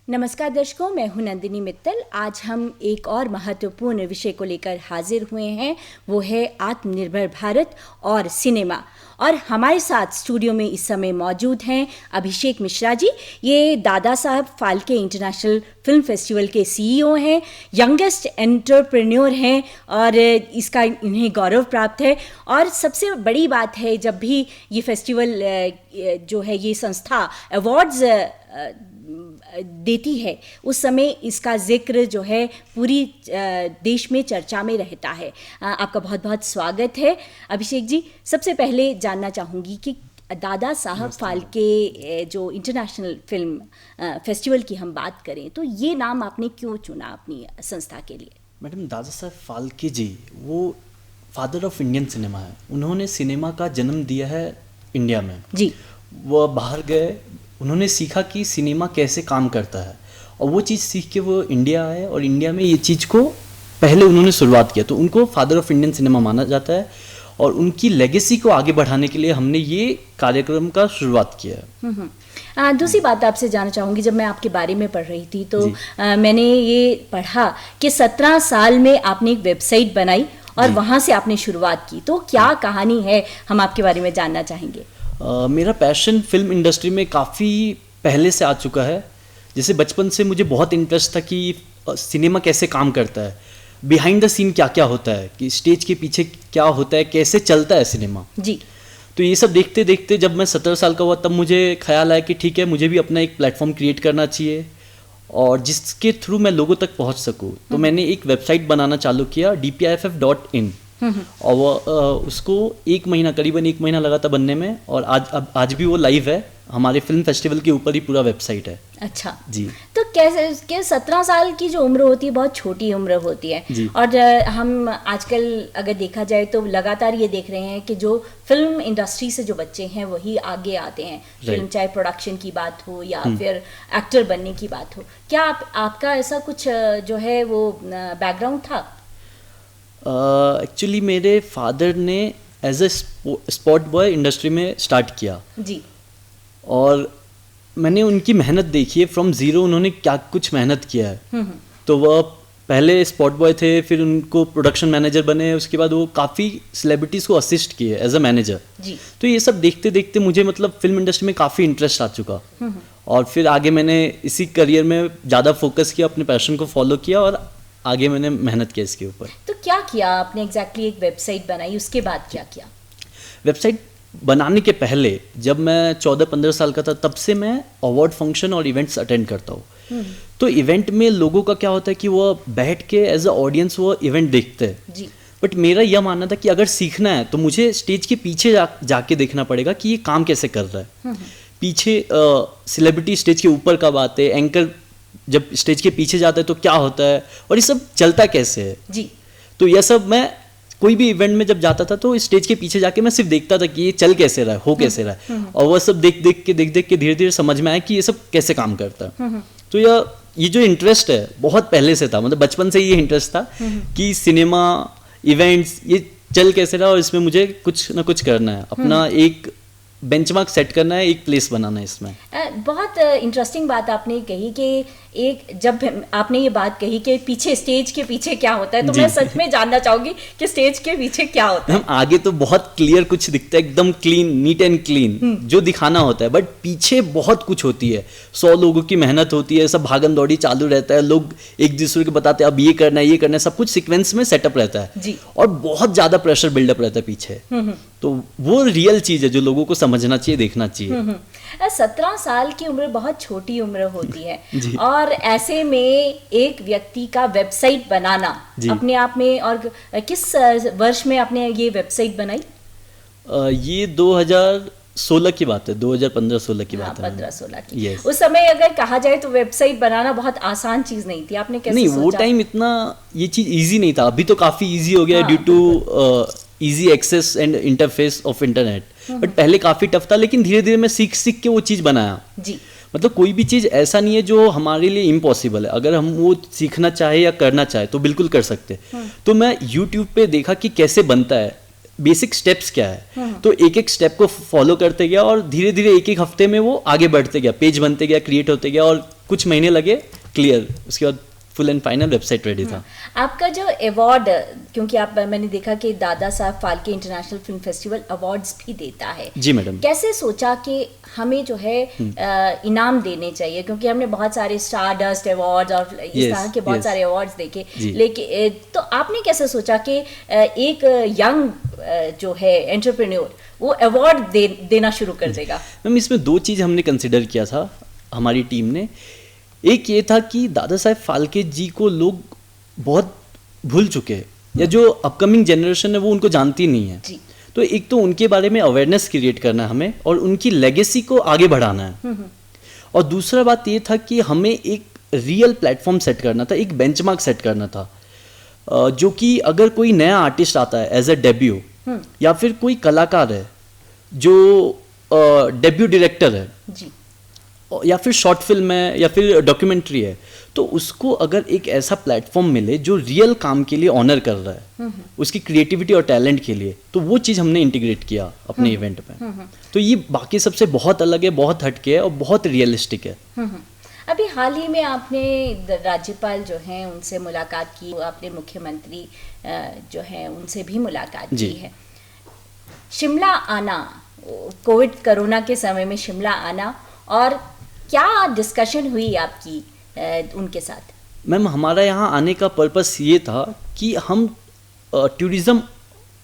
नमस्कार दर्शकों, मैं हूं नंदिनी मित्तल। आज हम एक और महत्वपूर्ण विषय को लेकर हाजिर हुए हैं, वो है आत्मनिर्भर भारत और सिनेमा। और हमारे साथ स्टूडियो में इस समय मौजूद हैं अभिषेक मिश्रा जी। ये Dada Saheb Phalke international film festival के सीईओ हैं, यंगेस्ट एंटरप्रेन्योर हैं और इसका इन्हें गौरव प्राप्त है। और सबसे बड़ी बात है, जब भी ये फेस्टिवल जो है, ये संस्था अवार्ड्स देती है, उस समय इसका जिक्र जो है पूरी देश में चर्चा में रहता है। आपका बहुत बहुत स्वागत है अभिषेक जी। सबसे पहले जानना चाहूँगी कि दादा साहब फाल्के जो इंटरनेशनल फिल्म फेस्टिवल की हम बात करें, तो ये नाम आपने क्यों चुना अपनी संस्था के लिए? मैडम, दादा साहब फाल्के जी वो फादर ऑफ इंडियन सिनेमा है। उन्होंने सिनेमा का जन्म दिया है इंडिया में जी। वो बाहर गए, उन्होंने सीखा कि सिनेमा कैसे काम करता है, और वो चीज़ सीख के वो इंडिया आए और इंडिया में ये चीज़ को पहले उन्होंने शुरुआत किया। तो उनको फादर ऑफ इंडियन सिनेमा माना जाता है और उनकी लेगेसी को आगे बढ़ाने के लिए हमने ये कार्यक्रम का शुरुआत किया है। दूसरी बात आपसे जानना चाहूँगी, जब मैं आपके बारे में पढ़ रही थी तो मैंने ये पढ़ा कि 17 साल में आपने एक वेबसाइट बनाई और वहाँ से आपने शुरुआत की। तो क्या कहानी है, हम आपके बारे में जानना चाहेंगे। मेरा पैशन फिल्म इंडस्ट्री में काफ़ी पहले से आ चुका है। जैसे बचपन से मुझे बहुत इंटरेस्ट था कि सिनेमा कैसे काम करता है, बिहाइंड द सीन क्या क्या होता है, कि स्टेज के पीछे क्या होता है, कैसे चलता है सिनेमा जी। तो ये सब देखते देखते जब मैं 17 साल का हुआ, तब मुझे ख्याल आया कि ठीक है, मुझे भी अपना एक प्लेटफॉर्म क्रिएट करना चाहिए और जिसके थ्रू मैं लोगों तक पहुंच सकूं। तो मैंने एक वेबसाइट बनाना चालू किया, dpiff.in, और उसको करीबन एक महीना लगा था बनने में, और आज भी वो लाइव है। हमारे फिल्म फेस्टिवल के ऊपर ही पूरा वेबसाइट है। अच्छा जी। तो कैसे 17 साल की जो उम्र होती है, बहुत छोटी उम्र होती है, और हम आजकल अगर देखा जाए तो लगातार ये देख रहे हैं कि जो फिल्म इंडस्ट्री से जो बच्चे हैं वही आगे आते हैं। फिल्म चाहे प्रोडक्शन की बात हो या फिर एक्टर बनने की बात हो। क्या आपका ऐसा कुछ जो है वो बैकग्राउंड था? एक्चुअली मेरे फादर ने as a spot boy industry में स्टार्ट किया जी, और मैंने उनकी मेहनत देखी है फ्रॉम ज़ीरो। उन्होंने क्या कुछ मेहनत किया है। तो वह पहले स्पॉट बॉय थे, फिर उनको प्रोडक्शन मैनेजर बने, उसके बाद वो काफ़ी सेलिब्रिटीज़ को असिस्ट किए एज अ मैनेजर जी। तो ये सब देखते देखते मुझे मतलब फिल्म इंडस्ट्री में काफ़ी इंटरेस्ट आ चुका, और फिर आगे मैंने इसी करियर में ज़्यादा फोकस किया, अपने पैशन को फॉलो किया और आगे मैंने मेहनत किया इसके ऊपर। तो क्या किया आपने एग्जैक्टली? एक वेबसाइट बनाई, उसके बाद क्या किया? वेबसाइट बनाने के पहले जब मैं 14-15 साल का था, तब से मैं अवार्ड फंक्शन और इवेंट्स अटेंड करता हूँ। तो इवेंट में लोगों का क्या होता है कि वो बैठ के एज अ ऑडियंस वो इवेंट देखते हैं, बट मेरा यह मानना था कि अगर सीखना है तो मुझे स्टेज के पीछे जाके देखना पड़ेगा कि ये काम कैसे कर रहा है। पीछे सेलिब्रिटी स्टेज के ऊपर कब आते हैं, एंकर जब स्टेज के पीछे जाता है तो क्या होता है, और ये सब चलता कैसे है जी। तो यह सब मैं कोई भी इवेंट में जब जाता था तो स्टेज के पीछे जाके मैं सिर्फ देखता था कि ये चल कैसे रहा है, हो कैसे रहा है, और वह सब देख देख के धीरे धीरे समझ में आया कि ये सब कैसे काम करता है। तो ये जो इंटरेस्ट है बहुत पहले से था, मतलब बचपन से ये इंटरेस्ट था कि सिनेमा इवेंट्स ये चल कैसे रहा, और इसमें मुझे कुछ ना कुछ करना है, अपना एक बेंचमार्क सेट करना है, एक प्लेस बनाना है इसमें। बहुत इंटरेस्टिंग बात आपने कही कि जब आपने ये बात कही कि पीछे, स्टेज के पीछे क्या होता है, तो मैं सच में जानना चाहूंगी कि स्टेज के पीछे क्या होता है। आगे तो बहुत क्लियर कुछ दिखता है, एकदम क्लीन, नीट एंड क्लीन जो दिखाना होता है, बट पीछे बहुत कुछ होती है। 100 लोगों की मेहनत होती है, सब भागम दौड़ी चालू रहता है, लोग एक दूसरे को बताते हैं अब ये करना है, ये करना है, सब कुछ सिक्वेंस में सेटअप रहता है जी। और बहुत ज्यादा प्रेशर बिल्डअप रहता है पीछे। तो वो रियल चीज है जो लोगों को समझना चाहिए, देखना चाहिए। 17 साल की उम्र बहुत छोटी उम्र होती है और ऐसे में एक व्यक्ति का वेबसाइट बनाना अपने आप में, और किस वर्ष में आपने ये वेबसाइट बनाई? ये 2016 की बात है, 2015-16 की बात है। 15-16 की। उस समय अगर कहा जाए तो वेबसाइट बनाना बहुत आसान चीज नहीं थी। आपने कैसे सोचा? वो टाइम इतना ये चीज इजी नहीं था, अभी तो काफी इजी हो गया due to easy access and interface of internet, but पहले काफी टफ था। लेकिन धीरे धीरे मैं सीख के वो चीज बनाया जी। मतलब कोई भी चीज ऐसा नहीं है जो हमारे लिए इम्पॉसिबल है, अगर हम वो सीखना चाहे या करना चाहे तो बिल्कुल कर सकते। तो मैं यूट्यूब पे देखा कि कैसे बनता है, बेसिक स्टेप्स क्या है, तो एक एक स्टेप को फॉलो करते गया और धीरे धीरे एक एक हफ्ते में वो आगे बढ़ते गया, पेज बनते गया, क्रिएट होते गया, और कुछ महीने लगे क्लियर, उसके बाद full and final website ready था। आपका जो अवार्ड, क्योंकि मैंने देखा कि Dada Saheb Phalke international film festival awards भी देता है। जी मैडम। कैसे सोचा कि हमें जो है इनाम देने चाहिए, क्योंकि हमने बहुत सारे स्टार डस्ट अवार्ड्स और इस तरह के बहुत सारे अवार्ड्स देखे, लेकिन तो आपने कैसे सोचा कि एक यंग जो है एंटरप्रेन्योर वो अवार्ड देना शुरू कर देगा? मैम इसमें दो चीज़ हमने कंसिडर किया था हमारी टीम ने। एक ये था कि दादा साहब फाल्के जी को लोग बहुत भूल चुके हैं, या जो अपकमिंग जनरेशन है वो उनको जानती नहीं है जी। तो एक तो उनके बारे में अवेयरनेस क्रिएट करना है हमें, और उनकी लेगेसी को आगे बढ़ाना है। और दूसरा बात ये था कि हमें एक रियल प्लेटफॉर्म सेट करना था, एक बेंचमार्क सेट करना था, जो कि अगर कोई नया आर्टिस्ट आता है एज ए डेब्यू, या फिर कोई कलाकार है जो डेब्यू डायरेक्टर है जी, या फिर शॉर्ट फिल्म है या फिर डॉक्यूमेंट्री है, तो उसको अगर एक ऐसा प्लेटफॉर्म मिले जो रियल काम के लिए ऑनर कर रहा है, उसकी क्रिएटिविटी और टैलेंट के लिए, तो वो चीज़ हमने इंटीग्रेट किया अपने इवेंट में। तो ये बाकी सबसे बहुत अलग है, बहुत हटके है और बहुत रियलिस्टिक है। अभी हाल ही में आपने राज्यपाल जो हैं उनसे मुलाकात की, आपने मुख्यमंत्री जो हैं उनसे भी मुलाकात की है। शिमला आना, कोविड कोरोना के समय में शिमला आना, और क्या डिस्कशन हुई आपकी उनके साथ? मैम हमारा यहाँ आने का पर्पस ये था कि हम टूरिज़्म,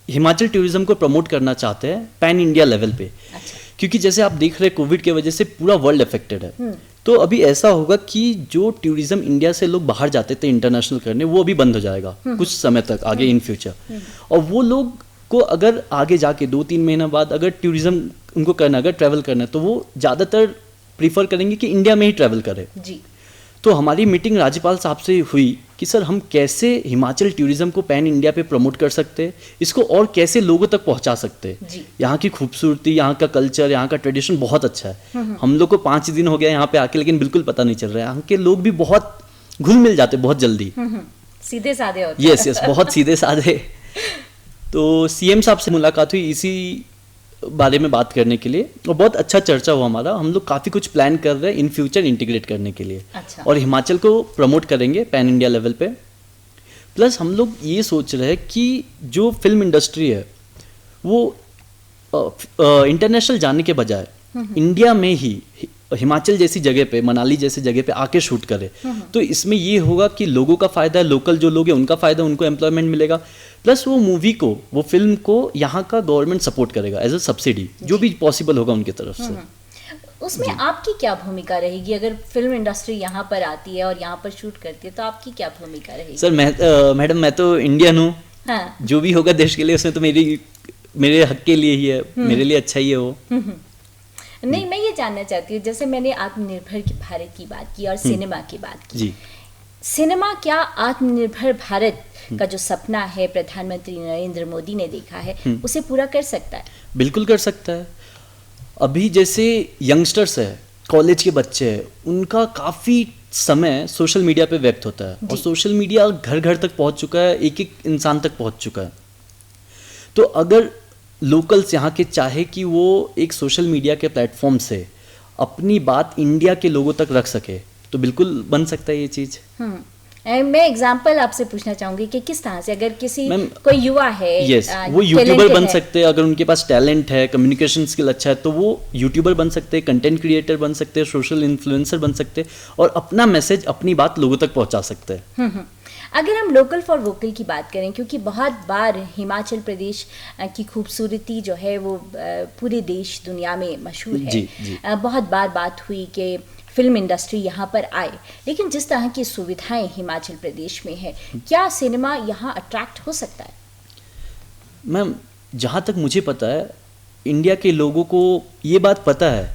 हिमाचल टूरिज़्म को प्रमोट करना चाहते हैं पैन इंडिया लेवल पे। अच्छा। क्योंकि जैसे आप देख रहे हैं कोविड के वजह से पूरा वर्ल्ड अफेक्टेड है, तो अभी ऐसा होगा कि जो टूरिज़्म इंडिया से लोग बाहर जाते थे इंटरनेशनल करने, वो अभी बंद हो जाएगा कुछ समय तक आगे इन फ्यूचर। और वो लोग को अगर आगे जाके 2-3 महीना बाद अगर टूरिज़्म उनको करना, अगर ट्रैवल करना है, तो वो ज़्यादातर प्रीफर करेंगे कि इंडिया में ही ट्रैवल करें। जी। तो हमारी मीटिंग राज्यपाल साहब से हुई कि सर हम कैसे हिमाचल टूरिज़्म को पैन इंडिया पे प्रमोट कर सकते हैं, इसको और कैसे लोगों तक पहुंचा सकते हैं। यहाँ की खूबसूरती, यहाँ का कल्चर, यहाँ का ट्रेडिशन बहुत अच्छा है। हम लोग को 5 दिन हो गया यहाँ पे आके, लेकिन बिल्कुल पता नहीं चल रहा है। यहाँ के लोग भी बहुत घुल मिल जाते बहुत जल्दी, सीधे साधे होते। यस, बहुत सीधे साधे। तो सीएम साहब से मुलाकात हुई इसी बारे में बात करने के लिए, और बहुत अच्छा चर्चा हुआ हमारा। हम लोग काफ़ी कुछ प्लान कर रहे हैं इन फ्यूचर इंटीग्रेट करने के लिए। अच्छा। और हिमाचल को प्रमोट करेंगे पैन इंडिया लेवल पे। प्लस हम लोग ये सोच रहे हैं कि जो फिल्म इंडस्ट्री है वो इंटरनेशनल जाने के बजाय इंडिया में ही हिमाचल जैसी जगह पे, मनाली जैसी जगह पे आके शूट करे। तो इसमें ये होगा कि लोगों का फ़ायदा है, लोकल जो लोग हैं उनका फ़ायदा, उनको एम्प्लॉयमेंट मिलेगा। प्लस वो मूवी को, वो फिल्म को यहाँ का गवर्नमेंट सपोर्ट करेगा एज अ सब्सिडी, जो भी पॉसिबल होगा उनकी तरफ से। उसमें आपकी क्या भूमिका रहेगी? अगर फिल्म इंडस्ट्री यहाँ पर आती है और यहाँ पर शूट करती है, तो आपकी क्या भूमिका रहेगी? सर मैडम मैं तो इंडियन हूँ। हाँ। जो भी होगा देश के लिए उसमें तो मेरे हक के लिए ही है, मेरे लिए अच्छा ही है वो। नहीं, मैं ये जानना चाहती हूँ, जैसे मैंने आत्मनिर्भर भारत की बात की और सिनेमा की बात की जी। सिनेमा क्या आत्मनिर्भर भारत का जो सपना है प्रधानमंत्री नरेंद्र मोदी ने देखा है, उसे पूरा कर सकता है? बिल्कुल कर सकता है। अभी जैसे यंगस्टर्स है, कॉलेज के बच्चे हैं, उनका काफ़ी समय सोशल मीडिया पे व्यक्त होता है, और सोशल मीडिया घर घर तक पहुंच चुका है, एक एक इंसान तक पहुंच चुका है। तो अगर लोकल्स यहाँ के चाहे कि वो एक सोशल मीडिया के प्लेटफॉर्म से अपनी बात इंडिया के लोगों तक रख सके, तो बिल्कुल बन सकता है ये चीज़। मैं एग्जांपल आपसे पूछना चाहूंगी कि किस तरह से, अगर किसी कोई युवा है, यस, वो यूट्यूबर बन सकते हैं। अगर उनके पास टैलेंट है, कम्युनिकेशन स्किल अच्छा है, तो वो यूट्यूबर बन सकते हैं, कंटेंट क्रिएटर बन सकते हैं, सोशल इन्फ्लुएंसर बन सकते हैं, और अपना मैसेज, अपनी बात लोगों तक पहुंचा सकते हैं। अगर हम लोकल फॉर वोकल की बात करें, क्योंकि बहुत बार हिमाचल प्रदेश की खूबसूरती जो है वो पूरे देश दुनिया में मशहूर है। जी। बहुत बार बात हुई कि फिल्म इंडस्ट्री यहाँ पर आए, लेकिन जिस तरह की सुविधाएं हिमाचल प्रदेश में है, क्या सिनेमा यहाँ अट्रैक्ट हो सकता है? मैम जहाँ तक मुझे पता है, इंडिया के लोगों को ये बात पता है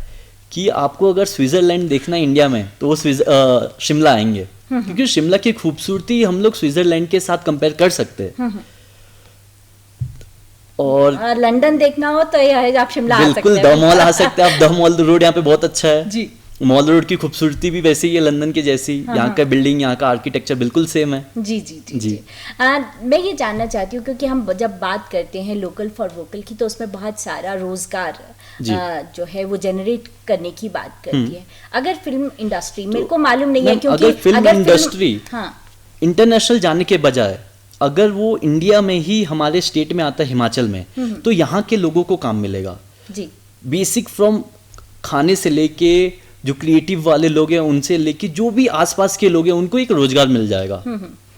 कि आपको अगर स्विट्ज़रलैंड देखना है इंडिया में, तो वो शिमला आएंगे, क्योंकि शिमला की खूबसूरती हम लोग स्विट्ज़रलैंड के साथ कंपेयर कर सकते हैं। और लंदन देखना हो तो आप शिमला आ सकते हैं। बिल्कुल, द मॉल आ सकते हैं आप। द मॉल रोड यहाँ पे बहुत अच्छा है जी। मॉल रोड की खूबसूरती भी वैसी ही है लंदन के जैसी। यहाँ का बिल्डिंग, यहाँ का आर्किटेक्चर बिल्कुल सेम है। जी जी जी जी। मैं ये जानना चाहती हूँ, क्योंकि हम जब बात करते हैं लोकल फॉर वोकल की, तो उसमें बहुत सारा रोजगार जी। जो है वो जनरेट करने की बात करती है। अगर फिल्म इंडस्ट्री, मेरे को मालूम नहीं है मैम, क्योंकि अगर फिल्म इंडस्ट्री हाँ इंटरनेशनल जाने के बजाय अगर वो इंडिया में ही हमारे स्टेट में आता है, हिमाचल में, तो यहाँ के लोगों को काम मिलेगा। जी बेसिक फ्रॉम खाने से लेके जो क्रिएटिव वाले लोग हैं उनसे लेके जो भी आसपास के लोग हैं उनको एक रोजगार मिल जाएगा।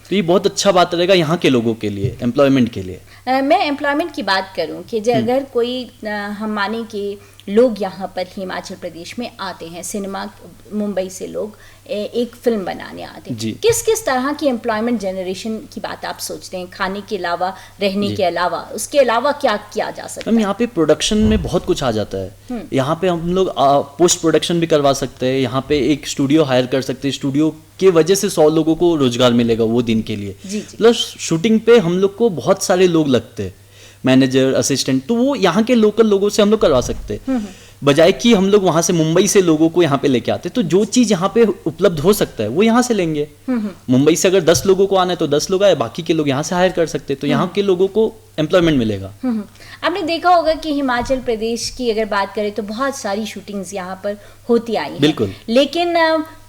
तो ये बहुत अच्छा बात रहेगा यहाँ के लोगों के लिए, एम्प्लॉयमेंट के लिए। मैं एम्प्लॉयमेंट की बात करूं कि अगर कोई हम माने कि लोग यहाँ पर हिमाचल प्रदेश में आते हैं, सिनेमा मुंबई से लोग एक फिल्म बनाने आते हैं, किस किस तरह की एम्प्लॉयमेंट जनरेशन की बात आप सोचते हैं? खाने के अलावा, रहने के अलावा, उसके अलावा क्या किया जा सकता है? यहाँ पे प्रोडक्शन में बहुत कुछ आ जाता है। यहाँ पे हम लोग पोस्ट प्रोडक्शन भी करवा सकते हैं, यहाँ पे एक स्टूडियो हायर कर सकते हैं, स्टूडियो के वजह से 100 लोगों को रोजगार मिलेगा वो दिन के लिए। प्लस शूटिंग पे हम लोग को बहुत सारे लोग लगते हैं, मैनेजर, असिस्टेंट, तो वो यहाँ के लोकल लोगों से हम लोग करवा सकते हैं, बजाय कि हम लोग वहां से मुंबई से लोगों को यहाँ पे लेके आते। तो जो चीज यहाँ पे उपलब्ध हो सकता है वो यहाँ से लेंगे। मुंबई से अगर 10 लोगों को आना है तो 10 लोग आए, बाकी के लोग यहाँ से हायर कर सकते हैं, तो यहाँ के लोगों को एम्प्लॉयमेंट मिलेगा। आपने देखा होगा कि हिमाचल प्रदेश की अगर बात करें तो बहुत सारी शूटिंग्स यहाँ पर होती आई हैं। बिल्कुल। लेकिन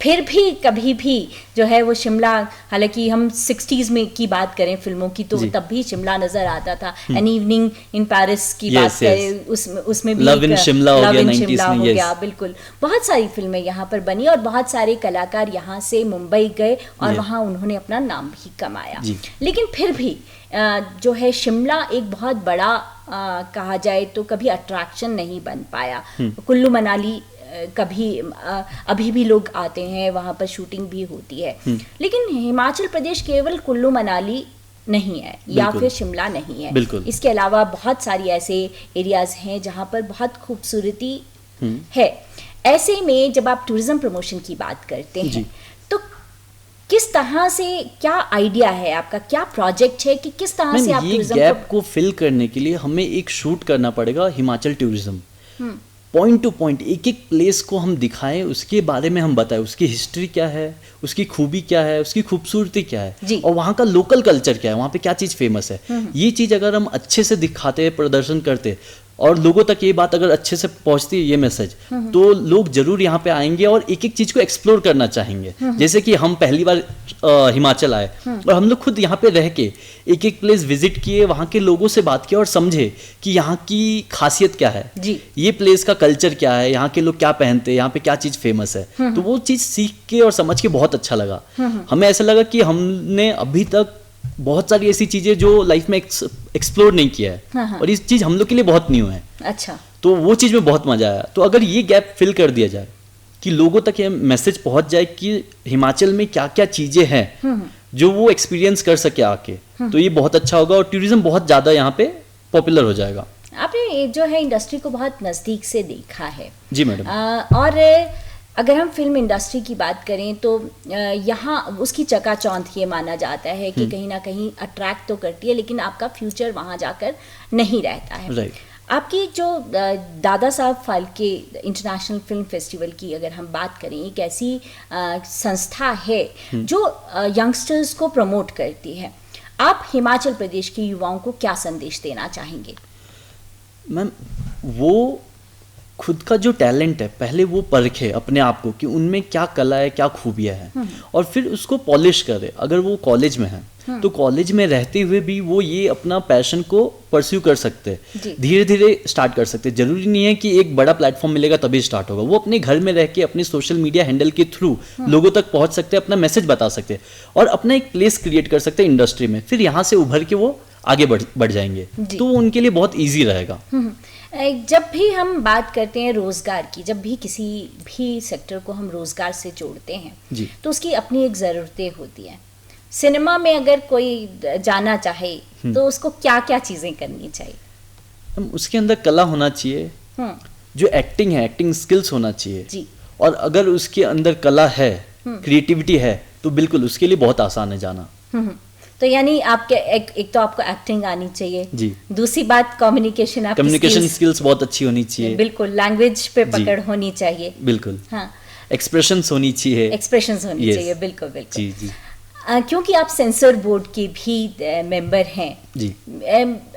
फिर भी कभी भी जो है वो शिमला, हालांकि हम 60s में की बात करें फिल्मों की तो तब भी शिमला नजर आता था। एन इवनिंग इन पेरिस की बात करें, उसमें भी लव इन शिमला हो गया 90s में। गया, बिल्कुल। बहुत सारी फिल्में यहाँ पर बनी और बहुत सारे कलाकार यहाँ से मुंबई गए और वहाँ उन्होंने अपना नाम भी कमाया। लेकिन फिर भी जो है शिमला एक बहुत बड़ा कहा जाए तो कभी अट्रैक्शन नहीं बन पाया। कुल्लू मनाली कभी अभी भी लोग आते हैं, वहाँ पर शूटिंग भी होती है, लेकिन हिमाचल प्रदेश केवल कुल्लू मनाली नहीं है या फिर शिमला नहीं है। इसके अलावा बहुत सारी ऐसे एरियाज हैं जहाँ पर बहुत खूबसूरती है। ऐसे में जब आप टूरिज्म प्रमोशन की बात करते हैं तो किस तरह से, क्या आइडिया है आपका, क्या प्रोजेक्ट है कि किस तरह से आप ये गैप को फिल करने के लिए हमें एक शूट करना पड़ेगा Himachal tourism. Point two point एक एक प्लेस को हम दिखाएं, उसके बारे में हम बताएं, उसकी हिस्ट्री क्या है, उसकी खूबी क्या है, उसकी खूबसूरती क्या है और वहाँ का लोकल कल्चर क्या है, वहाँ पे क्या चीज़ फेमस है। ये चीज़ अगर हम अच्छे से दिखाते हैं, प्रदर्शन करते और लोगों तक ये बात अगर अच्छे से पहुंचती है, ये मैसेज, तो लोग जरूर यहाँ पे आएंगे और एक एक चीज को एक्सप्लोर करना चाहेंगे। जैसे कि हम पहली बार हिमाचल आए और हम लोग खुद यहाँ पे रह के एक एक प्लेस विजिट किए, वहाँ के लोगों से बात किया और समझे कि यहाँ की खासियत क्या है, ये प्लेस का कल्चर क्या है, यहाँ के लोग क्या पहनते हैं, यहाँ पे क्या चीज फेमस है। तो वो चीज सीख के और समझ के बहुत अच्छा लगा। हमें ऐसा लगा कि हमने अभी तक बहुत सारी ऐसी चीजें जो लाइफ में एक्सप्लोर नहीं किया है और इस चीज हम लोग के लिए बहुत न्यू है। अच्छा, तो वो चीज में बहुत मजा आया। तो अगर ये गैप फिल कर दिया जाए कि लोगों तक ये मैसेज पहुंच जाए कि हिमाचल में क्या क्या चीजें हैं जो वो एक्सपीरियंस कर सके आके, तो ये बहुत अच्छा होगा और टूरिज्म बहुत ज्यादा यहाँ पे पॉपुलर हो जाएगा। आपने जो है इंडस्ट्री को बहुत नजदीक से देखा है। जी मैडम। और अगर हम फिल्म इंडस्ट्री की बात करें तो यहाँ उसकी चकाचौंध ये माना जाता है कि कहीं ना कहीं अट्रैक्ट तो करती है लेकिन आपका फ्यूचर वहाँ जाकर नहीं रहता है। राइट। आपकी जो Dada Saheb Phalke international film festival की अगर हम बात करें, एक ऐसी संस्था है जो यंगस्टर्स को प्रमोट करती है। आप हिमाचल प्रदेश के युवाओं को क्या संदेश देना चाहेंगे? मैम, वो खुद का जो टैलेंट है पहले वो परखे अपने आप को कि उनमें क्या कला है, क्या खूबियाँ हैं और फिर उसको पॉलिश करे। अगर वो कॉलेज में है तो कॉलेज में रहते हुए भी वो ये अपना पैशन को परस्यू कर सकते हैं, धीरे धीरे स्टार्ट कर सकते हैं। जरूरी नहीं है कि एक बड़ा प्लेटफॉर्म मिलेगा तभी स्टार्ट होगा। वो अपने घर में रह के अपने सोशल मीडिया हैंडल के थ्रू लोगों तक पहुंच सकते हैं, अपना मैसेज बता सकते हैं और अपना एक प्लेस क्रिएट कर सकते हैं इंडस्ट्री में। फिर यहाँ से उभर के वो आगे बढ़ जाएंगे, तो उनके लिए बहुत ईजी रहेगा। जब भी हम बात करते हैं रोजगार की, जब भी किसी भी सेक्टर को हम रोजगार से जोड़ते हैं तो उसकी अपनी एक ज़रूरतें होती हैं। सिनेमा में अगर कोई जाना चाहे तो उसको क्या क्या चीज़ें करनी चाहिए? उसके अंदर कला होना चाहिए, जो एक्टिंग है, एक्टिंग स्किल्स होना चाहिए और अगर उसके अंदर कला है, क्रिएटिविटी है, तो बिल्कुल उसके लिए बहुत आसान है जाना। तो यानी आपके एक तो आपको एक्टिंग आनी चाहिए जी, दूसरी बात कम्युनिकेशन स्किल्स बहुत अच्छी होनी चाहिए, बिल्कुल लैंग्वेज पे पकड़ होनी चाहिए, बिल्कुल हाँ, एक्सप्रेशंस होनी चाहिए, चाहिए, बिल्कुल। जी जी। क्योंकि आप सेंसर बोर्ड के भी मेंबर हैं जी।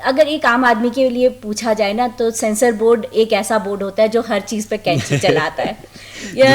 अगर एक आम आदमी के लिए पूछा जाए ना, तो सेंसर बोर्ड एक ऐसा बोर्ड होता है जो हर चीज़ पे कैंची चलाता है।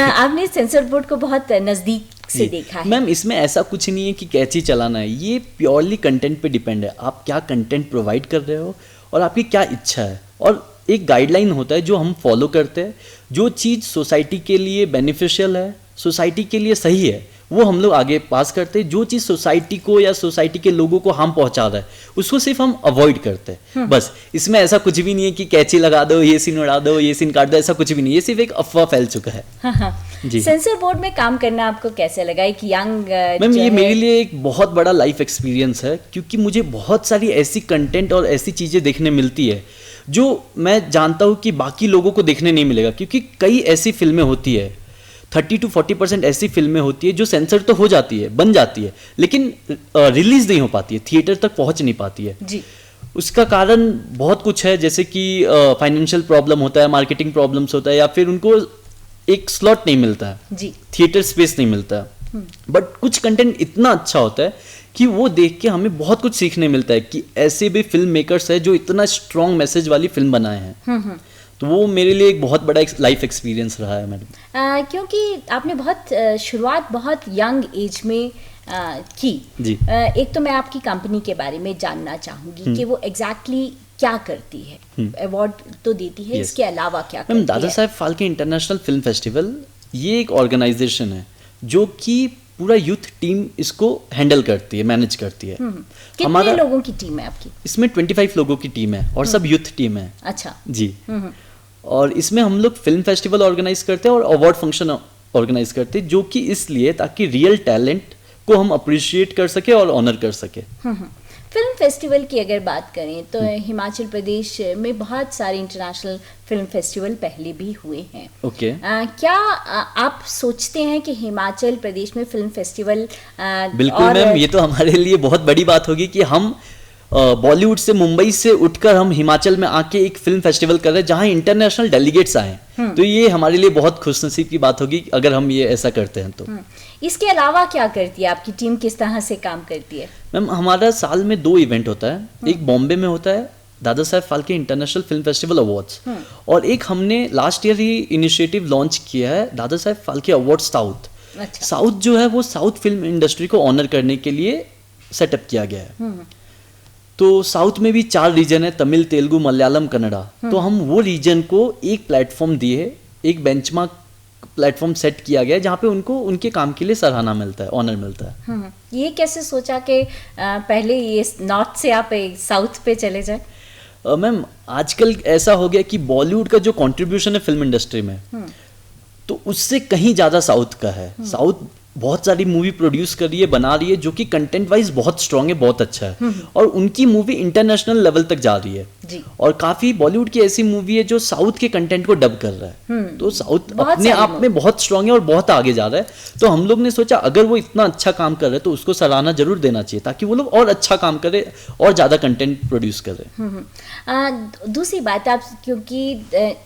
आपने सेंसर बोर्ड को बहुत नज़दीक से देखा है। मैम, इसमें ऐसा कुछ नहीं है कि कैंची चलाना है, ये प्योरली कंटेंट पे डिपेंड है। आप क्या कंटेंट प्रोवाइड कर रहे हो और आपकी क्या इच्छा है, और एक गाइडलाइन होता है जो हम फॉलो करते हैं। जो चीज़ सोसाइटी के लिए बेनिफिशियल है, सोसाइटी के लिए सही है, वो हम लोग आगे पास करते हैं। जो चीज़ सोसाइटी को या सोसाइटी के लोगों को हार्म पहुंचा रहा है, उसको सिर्फ हम अवॉइड करते हैं। बस, इसमें ऐसा कुछ भी नहीं है कि कैंची लगा दो, ये सीन उड़ा दो, ये सीन काट दो, ऐसा कुछ भी नहीं। ये सिर्फ एक अफवाह फैल चुका है। हाँ। जी। सेंसर बोर्ड में काम करना आपको कैसे लगा? एक यंग मैम, ये मेरे लिए एक बहुत बड़ा लाइफ एक्सपीरियंस है, क्योंकि मुझे बहुत सारी ऐसी कंटेंट और ऐसी चीज़ें देखने मिलती है जो मैं जानता हूँ कि बाकी लोगों को देखने नहीं मिलेगा। क्योंकि कई ऐसी फिल्में होती है, 30 to 40% ऐसी फिल्में होती है जो सेंसर तो हो जाती है, बन जाती है, लेकिन रिलीज नहीं हो पाती है, थिएटर तक पहुंच नहीं पाती है जी। उसका कारण बहुत कुछ है, जैसे कि फाइनेंशियल प्रॉब्लम होता है, मार्केटिंग प्रॉब्लम्स होता है, या फिर उनको एक स्लॉट नहीं मिलता है जी, थिएटर स्पेस नहीं मिलता है। बट कुछ कंटेंट इतना अच्छा होता है कि वो देख के हमें बहुत कुछ सीखने मिलता है कि ऐसे भी फिल्म मेकर्स है जो इतना स्ट्रॉन्ग मैसेज वाली फिल्म बनाए हैं। तो वो मेरे लिए एक बहुत बड़ा लाइफ एक्सपीरियंस रहा है मैडम। क्योंकि आपने शुरुआत बहुत यंग एज में की जी। एक तो मैं आपकी कंपनी के बारे में जानना चाहूंगी कि वो एग्जैक्टली क्या करती है। अवार्ड तो देती है, इसके अलावा क्या करती है? Dadasaheb Phalke international film festival, ये एक ऑर्गेनाइजेशन है जो कि पूरा यूथ टीम इसको हैंडल करती है, मैनेज करती है। कितने लोगों की टीम है आपकी? इसमें 25 लोगों की टीम है और सब यूथ टीम है। अच्छा जी। और इसमें हम लोग फिल्म फेस्टिवल ऑर्गेनाइज करते हैं और अवार्ड फंक्शन ऑर्गेनाइज करते हैं, जो कि इसलिए ताकि रियल टैलेंट को हम अप्रिशिएट कर सके और ऑनर कर सके। फिल्म फेस्टिवल की अगर बात करें तो हिमाचल प्रदेश में बहुत सारे इंटरनेशनल फिल्म फेस्टिवल पहले भी हुए हैं। ओके। क्या आप सोचते हैं कि हिमाचल प्रदेश में फिल्म फेस्टिवल बिल्कुल मैम, ये तो हमारे लिए बहुत बड़ी बात होगी कि हम बॉलीवुड से, मुंबई से उठकर हम हिमाचल में आके एक फिल्म फेस्टिवल कर रहे हैं जहां इंटरनेशनल डेलीगेट्स आए। तो ये हमारे लिए बहुत खुशनसीब की बात होगी अगर हम ये ऐसा करते हैं तो। इसके अलावा क्या करती है आपकी टीम, किस तरह से काम करती है? मैम, हमारा साल में 2 इवेंट होता है। एक बॉम्बे में होता है, Dadasaheb Phalke international film festival awards, और एक हमने लास्ट ईयर ही इनिशिएटिव लॉन्च किया है, Dadasaheb Phalke award south. अच्छा। साउथ जो है वो साउथ फिल्म इंडस्ट्री को ऑनर करने के लिए सेटअप किया गया है। तो साउथ में भी 4 रीजन है, तमिल, तेलुगु, मलयालम, कन्नड़ा। तो हम वो रीजन को एक प्लेटफॉर्म दिए, एक बेंचमार्क प्लेटफॉर्म सेट किया गया जहाँ पे उनको उनके काम के लिए सराहना मिलता है, ऑनर मिलता है। ये कैसे सोचा कि पहले ये नॉर्थ से आप साउथ पे चले जाए? मैम, आजकल ऐसा हो गया कि बॉलीवुड का जो कंट्रीब्यूशन है फिल्म इंडस्ट्री में, तो उससे कहीं ज़्यादा साउथ का है। साउथ बहुत सारी मूवी प्रोड्यूस कर रही है, बना रही है, जो कि कंटेंट वाइज बहुत स्ट्रांग है, बहुत अच्छा है, और उनकी मूवी इंटरनेशनल लेवल तक जा रही है जी। और काफी बॉलीवुड की ऐसी मूवी है जो साउथ के कंटेंट को डब कर रहा है। तो साउथ अपने आप में बहुत स्ट्रांग है और बहुत आगे जा रहा है। तो हम लोग ने सोचा अगर वो इतना अच्छा काम कर रहे हैं तो उसको सराहना जरूर देना चाहिए, ताकि वो लोग और अच्छा काम करे और ज्यादा कंटेंट प्रोड्यूस करे। दूसरी बात, आप क्योंकि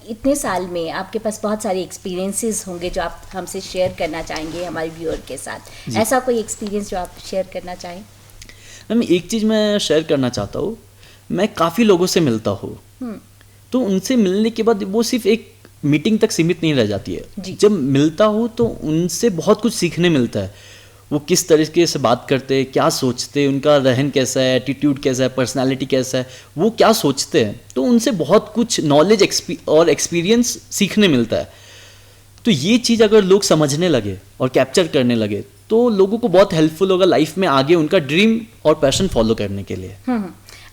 इतने साल में आपके पास बहुत सारे एक्सपीरियंसेस होंगे जो आप हमसे शेयर करना चाहेंगे हमारे व्यूअर के साथ। ऐसा कोई एक्सपीरियंस जो आप शेयर करना चाहें? मैम, एक चीज़ मैं शेयर करना चाहता हूँ, मैं काफ़ी लोगों से मिलता हूँ, तो उनसे मिलने के बाद वो सिर्फ एक मीटिंग तक सीमित नहीं रह जाती है। जब मिलता हूँ तो उनसे बहुत कुछ सीखने मिलता है। वो किस तरीके से बात करते हैं, क्या सोचते हैं, उनका रहन कैसा है, एटीट्यूड कैसा है, पर्सनालिटी कैसा है, वो क्या सोचते हैं, तो उनसे बहुत कुछ नॉलेज और एक्सपीरियंस सीखने मिलता है। तो ये चीज़ अगर लोग समझने लगे और कैप्चर करने लगे तो लोगों को बहुत हेल्पफुल होगा लाइफ में आगे उनका ड्रीम और पैशन फॉलो करने के लिए।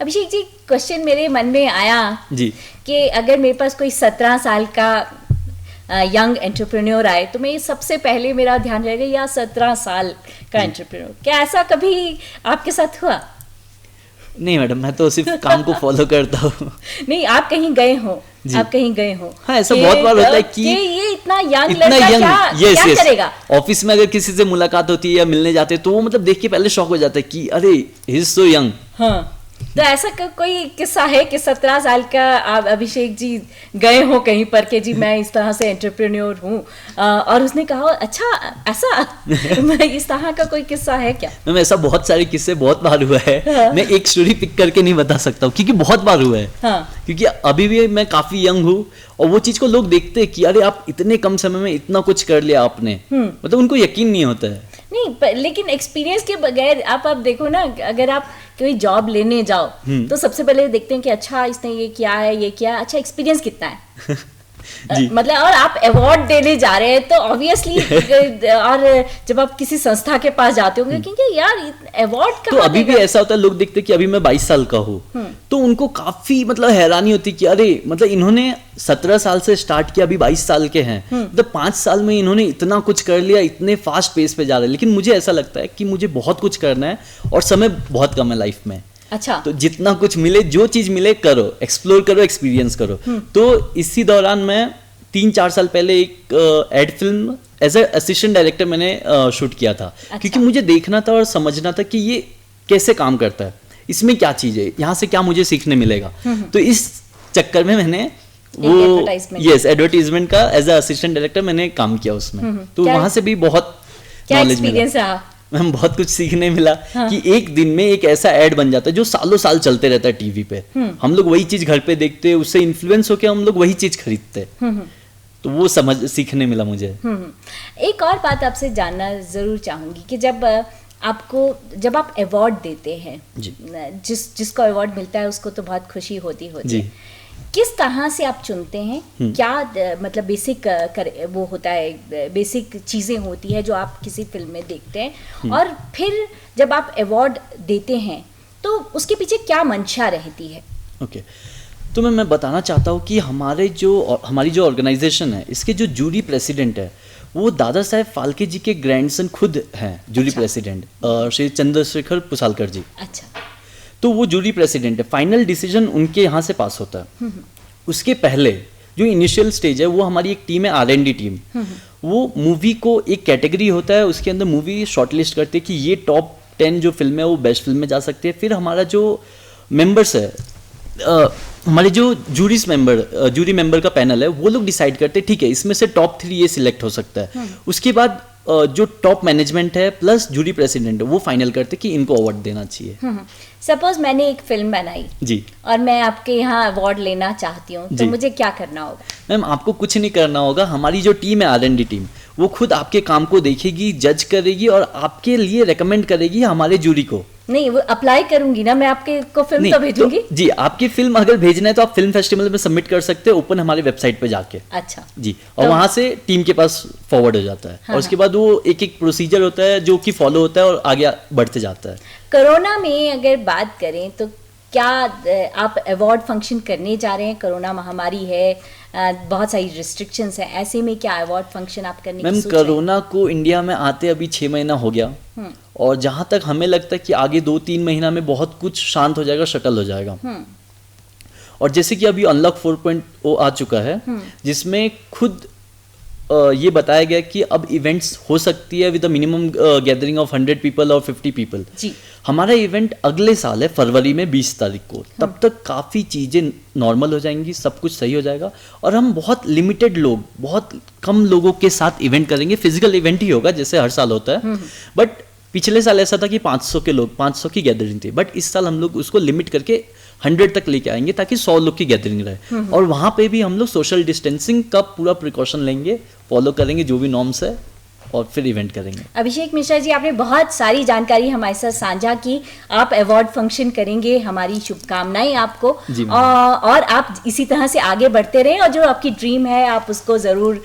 अभिषेक जी, क्वेश्चन मेरे मन में आया जी कि अगर मेरे पास कोई 17 साल का यंग एंटरप्रेन्योर आए तो मैं सबसे पहले मेरा ध्यान रहेगा या 17 साल का एंटरप्रेन्योर। क्या ऐसा कभी आपके साथ हुआ? नहीं मैडम, मैं तो सिर्फ काम को फॉलो करता हूँ। नहीं, आप कहीं गए हो, आप कहीं गए हो। हाँ, ऐसा बहुत बार होता है कि ये इतना यंग लड़का क्या करेगा। ऑफिस में अगर किसी से मुलाकात होती है या मिलने जाते हैं तो वो मतलब देख के पहले शॉक हो जाता है कि अरे ही इज सो यंग। हाँ, तो ऐसा कोई किस्सा है कि 17 साल का आप अभिषेक जी गए हो कहीं पर कि जी मैं इस तरह से एंटरप्रेन्योर हूँ, और उसने कहा अच्छा ऐसा इस तरह का कोई किस्सा है क्या? मैम ऐसा बहुत सारे किस्से बहुत बार हुआ है। हाँ। मैं एक स्टोरी पिक करके नहीं बता सकता हूँ क्योंकि बहुत बार हुआ है। हाँ। क्योंकि अभी भी मैं काफी यंग हूँ और वो चीज को लोग देखते हैं कि अरे आप इतने कम समय में इतना कुछ कर लिया आपने, मतलब उनको यकीन नहीं होता है। नहीं लेकिन एक्सपीरियंस के बगैर आप देखो ना, अगर आप कोई जॉब लेने जाओ तो सबसे पहले देखते हैं कि अच्छा इसने ये किया है, ये किया, अच्छा एक्सपीरियंस कितना है मतलब, और आप अवार्ड देने जा रहे हैं तो ऑब्वियसली और जब आप किसी संस्था के पास जाते होंगे क्योंकि यार अवार्ड का तो अभी भी ऐसा होता है, लोग देखते हैं कि अभी मैं 22 साल का हूँ तो उनको काफी मतलब हैरानी होती कि अरे मतलब इन्होंने 17 साल से स्टार्ट किया, अभी 22 साल के हैं, मतलब 5 साल में इन्होंने इतना कुछ कर लिया, इतने फास्ट पेस पे जा रहे हैं। लेकिन मुझे ऐसा लगता है कि मुझे बहुत कुछ करना है और समय बहुत कम है लाइफ में। अच्छा, तो जितना कुछ मिले, जो चीज मिले करो, एक्सप्लोर करो, एक्सपीरियंस करो। तो इसी दौरान मैं 3-4 साल पहले एक ad film as a assistant director मैंने शूट किया था। अच्छा। क्योंकि मुझे देखना था और समझना था कि ये कैसे काम करता है, इसमें क्या चीज है, यहाँ से क्या मुझे सीखने मिलेगा। तो इस चक्कर में मैंने वो एडवर्टाइजमेंट का एज ए असिस्टेंट डायरेक्टर मैंने काम किया उसमें। तो वहां से भी बहुत नॉलेज मिला, मैम बहुत कुछ सीखने मिला। हाँ। कि एक दिन में एक ऐसा ऐड बन जाता है जो सालों साल चलते रहता है टीवी पे। हम लोग वही चीज घर पे देखते हैं, उससे इन्फ्लुएंस होकर हम लोग वही चीज खरीदते हैं। तो वो सीखने मिला मुझे। एक और बात आपसे जानना जरूर चाहूंगी कि जब आप अवार्ड देते हैं, जिसको अवार्ड मिलता है उसको तो बहुत खुशी होती है, किस तरह से आप चुनते हैं? क्या मतलब बेसिक वो होता है, बेसिक चीज़ें होती है जो आप किसी फिल्म में देखते हैं, और फिर जब आप अवार्ड देते हैं तो उसके पीछे क्या मंशा रहती है? ओके, तो मैं बताना चाहता हूँ कि हमारी जो ऑर्गेनाइजेशन है, इसके जो जूरी प्रेसिडेंट है वो दादा साहेब फाल्के जी के ग्रैंडसन खुद हैं जूरी प्रेसिडेंट, श्री चंद्रशेखर पुसालकर जी। अच्छा। तो वो जूरी प्रेसिडेंट है, फाइनल डिसीजन उनके यहाँ से पास होता है। उसके पहले जो इनिशियल स्टेज है वो हमारी एक टीम है, R&D टीम। वो मूवी को एक कैटेगरी होता है, उसके अंदर मूवी शॉर्टलिस्ट करते हैं कि ये टॉप 10 जो फिल्म है वो बेस्ट फिल्म में जा सकती है। फिर हमारा जो मेंबर्स है, हमारे जो जूरी मेंबर का पैनल है, वो लोग डिसाइड करते हैं ठीक है इसमें से टॉप 3 ये सिलेक्ट हो सकता है। उसके बाद जो टॉप मैनेजमेंट है प्लस जूरी प्रेसिडेंट है वो फाइनल करते कि इनको अवार्ड देना चाहिए। सपोज मैंने एक फिल्म बनाई जी और मैं आपके यहाँ अवार्ड लेना चाहती हूँ, तो मुझे क्या करना होगा? मैम आपको कुछ नहीं करना होगा, हमारी जो टीम है R&D टीम, वो खुद आपके काम को देखेगी, जज करेगी और आपके लिए रेकमेंड करेगी हमारे जूरी को। नहीं, वो अप्लाई करूंगी ना मैं आपके को फिल्म तो भेजूंगी। तो, जी आपकी फिल्म अगर भेजना है तो आप फिल्म फेस्टिवल में सबमिट कर सकते हैं ओपन हमारी वेबसाइट पे जाके। अच्छा जी, और वहां से टीम के पास फॉरवर्ड हो जाता है। और उसके बाद वो एक प्रोसीजर होता है जो कि फॉलो होता है और आगे बढ़ते जाता है। कोरोना में अगर बात करें तो क्या आप अवार्ड फंक्शन करने जा रहे हैं? कोरोना महामारी है, बहुत सारी रिस्ट्रिक्शंस हैं, ऐसे में क्या अवार्ड फंक्शन आप करने की सोच रहे हैं? कोरोना को इंडिया में आते अभी 6 महीना हो गया और जहां तक हमें लगता है कि आगे 2-3 महीना में बहुत कुछ शांत हो जाएगा, शटल हो जाएगा। और जैसे कि अभी अनलॉक 4.0 आ चुका है जिसमें खुद ये बताया गया कि अब इवेंट्स हो सकती है with a minimum gathering of 100 people और 50 पीपल। हमारा इवेंट अगले साल है फरवरी में 20 तारीख को। तब तक काफ़ी चीज़ें नॉर्मल हो जाएंगी, सब कुछ सही हो जाएगा और हम बहुत लिमिटेड लोग, बहुत कम लोगों के साथ इवेंट करेंगे। फिजिकल इवेंट ही होगा जैसे हर साल होता है, बट पिछले साल ऐसा था कि 500 के लोग, 500 की गैदरिंग थी, बट इस साल हम लोग उसको लिमिट करके 100 तक लेके आएंगे ताकि 100 लोग की गैदरिंग रहे। और वहाँ पे भी हम लोग सोशल डिस्टेंसिंग का पूरा प्रिकॉशन लेंगे, फॉलो करेंगे जो भी नॉर्म्स है और फिर इवेंट करेंगे। अभिषेक मिश्रा जी, आपने बहुत सारी जानकारी हमारे साथ साझा की। आप अवार्ड फंक्शन करेंगे, हमारी शुभकामनाएं आपको, और आप इसी तरह से आगे बढ़ते रहें और जो आपकी ड्रीम है आप उसको ज़रूर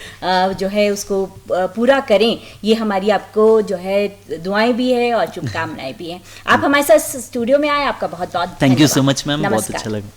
जो है उसको पूरा करें। ये हमारी आपको जो है दुआएं भी है और शुभकामनाएं भी हैं। आप हमारे साथ स्टूडियो में आए, आपका बहुत बहुत thank you so much ma'am, बहुत अच्छा लगा।